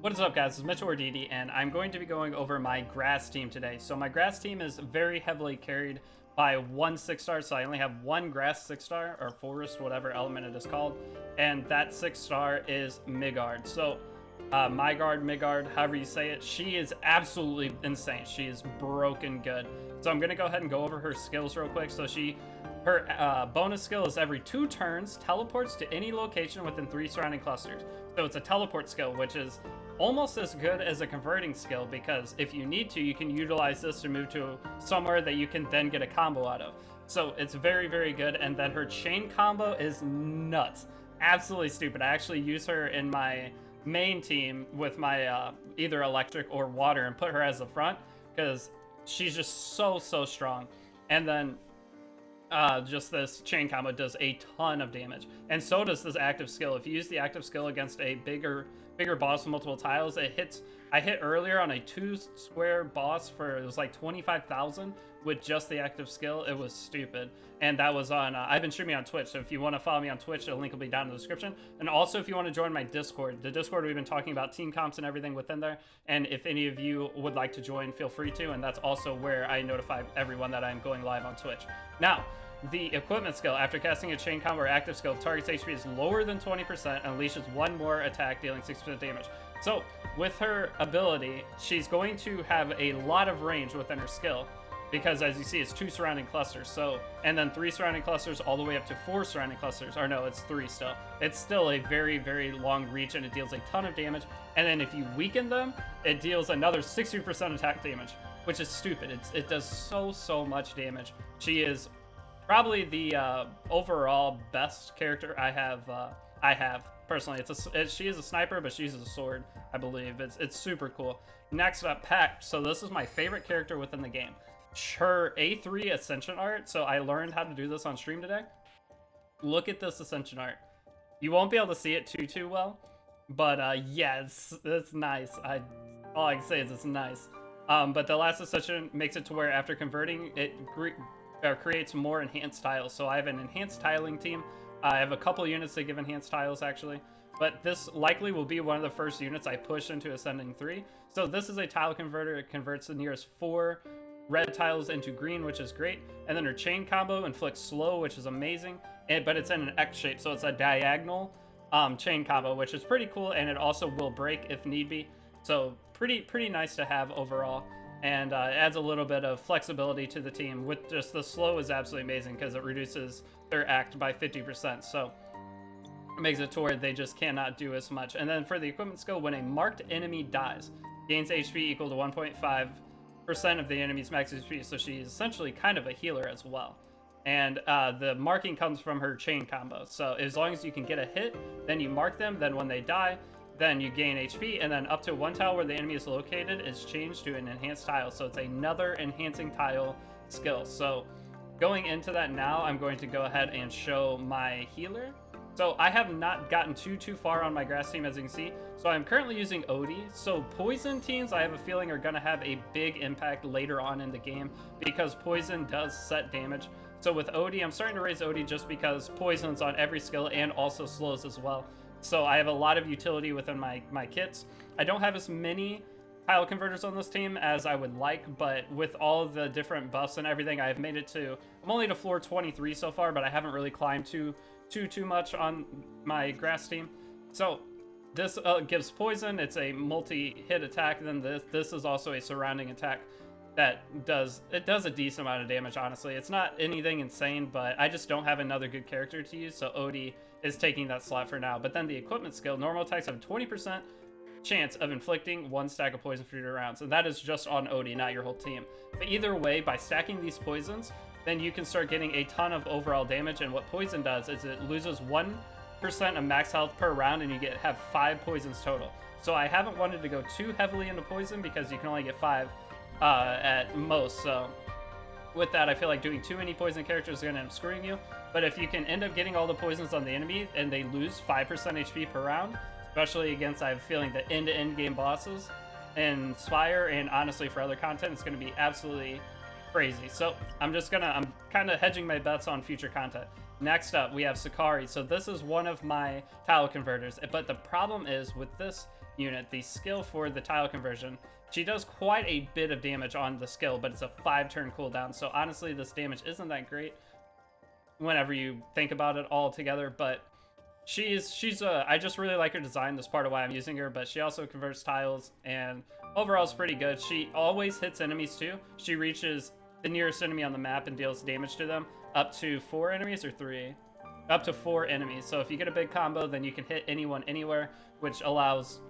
What is up, guys? It's Mitchell or Deity, and I'm going to be going over my grass team today. So my grass team is very heavily carried by one 6-star, so I only have one grass 6-star, or forest, whatever element it is called, and that 6-star is Migard. So Migard, however you say it, she is absolutely insane. She is broken good. So I'm going to go ahead and go over her skills real quick. So her bonus skill is every 2 turns, teleports to any location within 3 surrounding clusters. So it's a teleport skill, which is almost as good as a converting skill, because if you need to, you can utilize this to move to somewhere that you can then get a combo out of. So it's very, very good. And then her chain combo is nuts. Absolutely stupid. I actually use her in my main team with my either electric or water and put her as the front because she's just so strong. And then just this chain combo does a ton of damage, and so does this active skill. If you use the active skill against a bigger boss with multiple tiles, it hits. I hit earlier on a 2-square boss for, it was like 25,000 with just the active skill. It was stupid. And that was on I've been streaming on Twitch, so if you want to follow me on Twitch, the link will be down in the description. And also, if you want to join my Discord, the Discord, we've been talking about team comps and everything within there, and if any of you would like to join, feel free to. And that's also where I notify everyone that I'm going live on Twitch. Now, the equipment skill, after casting a chain combo or active skill, target's HP is lower than 20% and unleashes 1 more attack, dealing 6% damage. So with her ability, she's going to have a lot of range within her skill, because as you see, it's 2 surrounding clusters. So, and then 3 surrounding clusters all the way up to 4 surrounding clusters. Or no, it's 3 still. It's still a very, very long reach, and it deals a ton of damage. And then if you weaken them, it deals another 60% attack damage, which is stupid. It does so much damage. She is probably the overall best character I have personally. She is a sniper, but she uses a sword, I believe. It's super cool. Next up, Pact. So this is my favorite character within the game. Her A3 Ascension art. So I learned how to do this on stream today. Look at this Ascension art. You won't be able to see it too well, but yeah, it's nice. All I can say is it's nice. But the last Ascension makes it to where after converting, it creates more enhanced tiles. So I have an enhanced tiling team. I have a couple units that give enhanced tiles actually, but this likely will be one of the first units I push into Ascending 3. So this is a tile converter. It converts the nearest 4 red tiles into green, which is great. And then her chain combo inflicts slow, which is amazing, but it's in an X shape, so it's a diagonal chain combo, which is pretty cool, and it also will break if need be. So pretty nice to have overall. And it adds a little bit of flexibility to the team. With just the slow is absolutely amazing because it reduces their act by 50%. So it makes it to where they just cannot do as much. And then for the equipment skill, when a marked enemy dies, gains HP equal to 1.5% of the enemy's max HP. So she's essentially kind of a healer as well. And the marking comes from her chain combo. So as long as you can get a hit, then you mark them. Then when they die, then you gain HP, and then up to 1 tile where the enemy is located is changed to an enhanced tile. So it's another enhancing tile skill. So going into that now, I'm going to go ahead and show my healer. So I have not gotten too far on my grass team, as you can see. So I'm currently using Odie. So poison teams, I have a feeling, are going to have a big impact later on in the game, because poison does set damage. So with Odie, I'm starting to raise Odie just because poison's on every skill and also slows as well. So I have a lot of utility within my kits. I don't have as many tile converters on this team as I would like, but with all the different buffs and everything, I've made it to, I'm only to floor 23 so far, but I haven't really climbed too much on my grass team. So this gives poison. It's a multi-hit attack. And then this is also a surrounding attack that does a decent amount of damage. Honestly, it's not anything insane, but I just don't have another good character to use, so Odie is taking that slot for now. But then the equipment skill, normal attacks have a 20% chance of inflicting 1 stack of poison for 2 rounds, and that is just on Odie, not your whole team. But either way, by stacking these poisons, then you can start getting a ton of overall damage. And what poison does is it loses 1% of max health per round, and you have 5 poisons total. So I haven't wanted to go too heavily into poison because you can only get 5 at most. So with that, I feel like doing too many poison characters is going to end up screwing you. But if you can end up getting all the poisons on the enemy and they lose 5% HP per round, especially against, I have a feeling, the end-to-end game bosses in Spire, and honestly for other content, it's going to be absolutely crazy. So I'm kind of hedging my bets on future content. Next up, we have Sakari. So this is one of my tile converters, but the problem is with this unit, the skill for the tile conversion, she does quite a bit of damage on the skill, but it's a 5-turn cooldown. So honestly, this damage isn't that great whenever you think about it all together, but I just really like her design. That's part of why I'm using her, but she also converts tiles, and overall is pretty good. She always hits enemies too. She reaches the nearest enemy on the map and deals damage to them up to 4 enemies or 3? Up to 4 enemies. So if you get a big combo, then you can hit anyone anywhere, which allows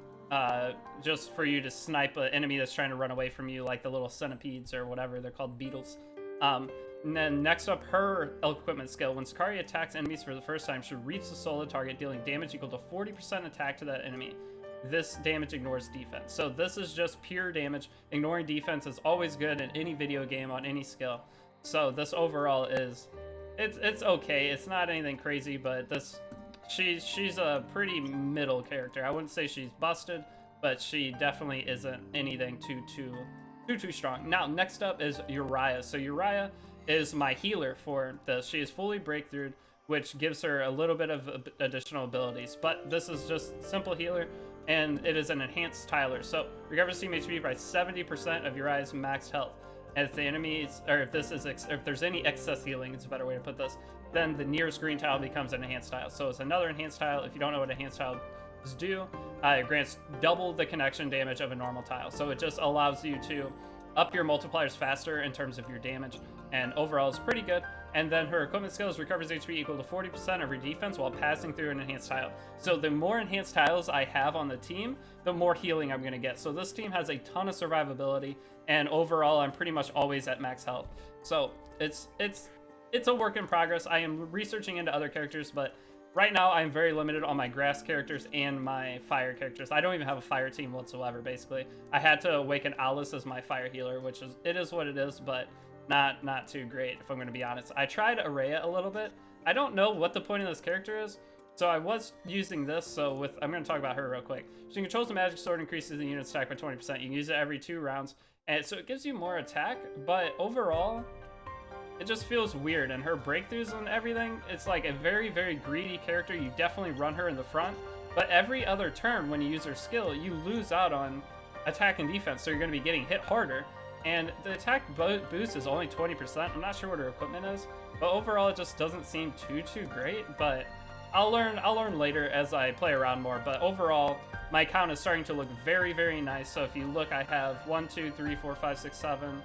just for you to snipe an enemy that's trying to run away from you, like the little centipedes or whatever they're called, beetles. And then next up, her equipment skill. When Sakari attacks enemies for the first time, she'll reach the solid target, dealing damage equal to 40% attack to that enemy. This damage ignores defense. So this is just pure damage. Ignoring defense is always good in any video game on any skill. So this overall is, it's okay. It's not anything crazy, but she's a pretty middle character. I wouldn't say she's busted, but she definitely isn't anything too strong. Now, next up is Uriah. So Uriah is my healer for this. She is fully breakthrough, which gives her a little bit of additional abilities, but this is just simple healer, and it is an enhanced tiler. So recovers team HP by 70% of Uriah's maxed health. And if the enemies, or if there's any excess healing, it's a better way to put this, then the nearest green tile becomes an enhanced tile. So it's another enhanced tile. If you don't know what enhanced tiles do, it grants double the connection damage of a normal tile. So it just allows you to up your multipliers faster in terms of your damage, and overall is pretty good. And then her equipment skills recovers HP equal to 40% of her defense while passing through an enhanced tile. So the more enhanced tiles I have on the team, the more healing I'm going to get. So this team has a ton of survivability, and overall I'm pretty much always at max health. So it's a work in progress. I am researching into other characters, but right now I'm very limited on my grass characters and my fire characters. I don't even have a fire team whatsoever, basically. I had to awaken Alice as my fire healer, which is what it is, but not too great, if I'm going to be honest. I tried Uriah a little bit. I don't know what the point of this character is, so I was using this. So I'm going to talk about her real quick. She controls the magic sword, increases the unit's attack by 20%. You can use it every 2 rounds, and so it gives you more attack, but overall it just feels weird. And her breakthroughs and everything, it's like a very, very greedy character. You definitely run her in the front, but every other turn when you use her skill, you lose out on attack and defense, so you're going to be getting hit harder. And the attack boost is only 20%. I'm not sure what her equipment is, but overall it just doesn't seem too great. But I'll learn later as I play around more. But overall, my account is starting to look very, very nice. So if you look, I have 1, 2, 3, 4, 5, 6, 7,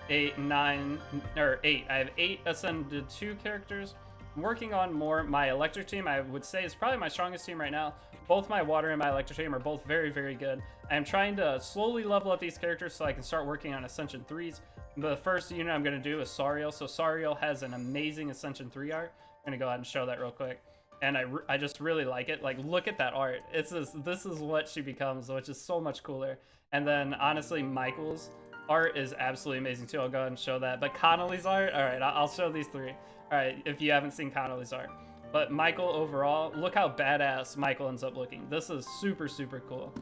8, 9, or 8. I have 8 ascended 2 characters. I'm working on more. My electric team, I would say, is probably my strongest team right now. Both my water and my electric team are both very, very good. I'm trying to slowly level up these characters so I can start working on Ascension 3s. The first unit I'm going to do is Sariel. So Sariel has an amazing Ascension 3 art. I'm going to go ahead and show that real quick. And I just really like it. Like, look at that art. This is what she becomes, which is so much cooler. And then, honestly, Michael's art is absolutely amazing too. I'll go ahead and show that. But Connolly's art, all right, I'll show these 3. All right, if you haven't seen Connolly's art. But Michael overall, look how badass Michael ends up looking. This is super, super cool.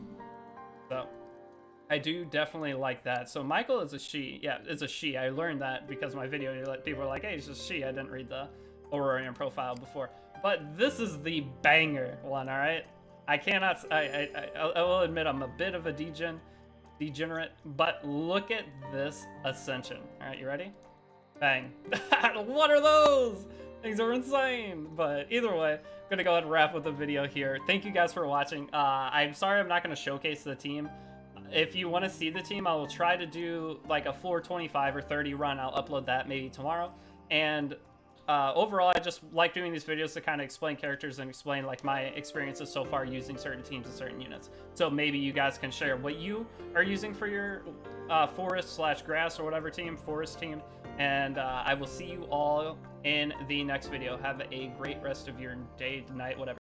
So I do definitely like that. So Michael is a she. Yeah, it's a she. I learned that because my video, people were like, hey, it's just she. I didn't read the Aurorian profile before. But this is the banger one, all right? I will admit I'm a bit of a degenerate, but look at this Ascension. All right, you ready? Bang. What are those? Things are insane. But either way, I'm gonna go ahead and wrap with the video here. Thank you guys for watching. I'm sorry I'm not gonna showcase the team. If you want to see the team, I will try to do like a floor 25 or 30 run. I'll upload that maybe tomorrow. And overall, I just like doing these videos to kind of explain characters and explain like my experiences so far using certain teams and certain units. So maybe you guys can share what you are using for your forest/grass or whatever team, forest team. And I will see you all in the next video. Have a great rest of your day, night, whatever.